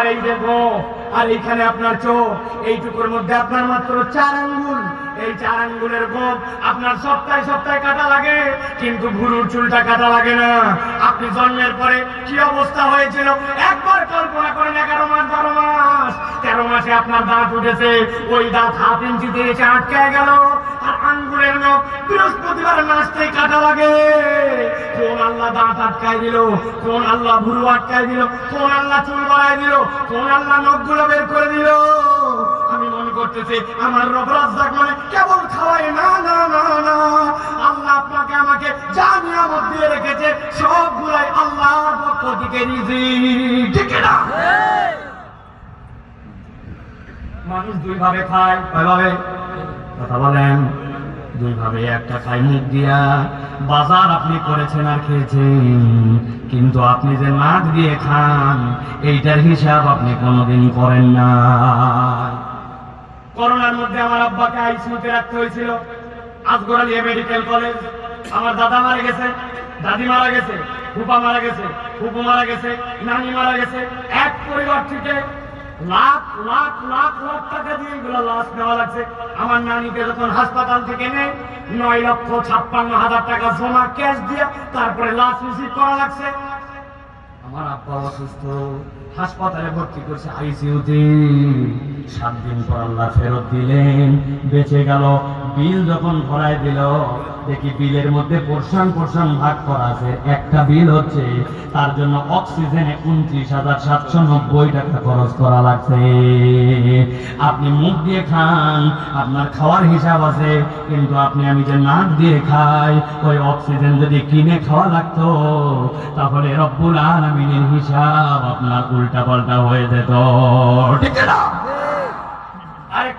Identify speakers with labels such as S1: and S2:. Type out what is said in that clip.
S1: আর এই যে গোঁফ, আর এইখানে আপনার চোখ, এইটুকুর মধ্যে আপনার মাত্র 4 আঙ্গুল। এই 4 আঙ্গুলের গোঁফ আপনার সপ্তাহে সপ্তাহে কাটা লাগে, কিন্তু ভুরুর চুলটা কাটা লাগে না। আপনি জন্মের পরে কি অবস্থা হয়েছিল একবার কল্পনা করেন। 11 মাস 12 মাস 13 মাসে আপনার দাঁত উঠেছে, ওই দাঁত 1/2 ইঞ্চিতে এসে আটকে গেল। আর আঙ্গুলের নখ বৃহস্পতিবার নাচতে কাটা লাগে। কোন আল্লাহ দাঁত আটকায় দিল, কোন আল্লাহ ভুরু আটকায় দিল, কোন আল্লাহ চুল বাড়ায় দিল, কোন আল্লাহ নখগুলো বের করে দিল। আমি মনে করতেছি আমার রব রাজ্জাক মানে কেবল খাওয়ায় না, না না না। আল্লাহ আপনাকে আমাকে যা নিয়ামত দিয়ে রেখেছে সবগুলাই আল্লাহর পক্ষ থেকে রিজিক, ঠিক না? মানুষ 2 ভাবে খায়, কয়ভাবে কথা বলেন? 2 ভাবে। একটা খায় মুখ দিয়া, বাজার আপনি করেছেন আর খেয়েছেন, কিন্তু আপনি যে নাক দিয়ে খান এইটার হিসাব আপনি কোনোদিন করেন না। করোনার মধ্যে আমার আব্বাকে আইসিইউতে রাখতে হয়েছিল, আজগরালিয়া মেডিকেল কলেজ। আমার দাদা মারা গেছে, দাদি মারা গেছে, ফুপা মারা গেছে, ফুপু মারা গেছে, নানি মারা গেছে। এক পরিবার থেকে লাখ লাখ লাখ লাখ টাকা দিয়ে এগুলো লাশ নেওয়া লাগছে। আমার নানিকে যখন হাসপাতাল থেকে নেই 9,56,000 টাকা জমা ক্যাশ দিয়ে তারপরে লাশ রিসিভ করা লাগছে। আমার আব্বা অসুস্থ, হাসপাতালে ভর্তি করছে আইসিইউতে। 7 দিন পর আল্লাহ ফেরত দিলেন, বেঁচে গেল। বিল যখন ভরাই দিল, দেখি বিলের মধ্যে পোরশন ভাগ করা আছে। একটা বিল হচ্ছে তার জন্য অক্সিজেনে 29,790 টাকা খরচ করা লাগছে। আপনি মুখ দিয়ে খান, আপনার খাওয়ার হিসাব আছে, কিন্তু আপনি আমি যে নাক দিয়ে খাই, ওই অক্সিজেন যদি কিনে খাওয়া লাগতো তাহলে রব্বুল আলামিনের হিসাব আপনার উল্টা পাল্টা হয়ে যেত।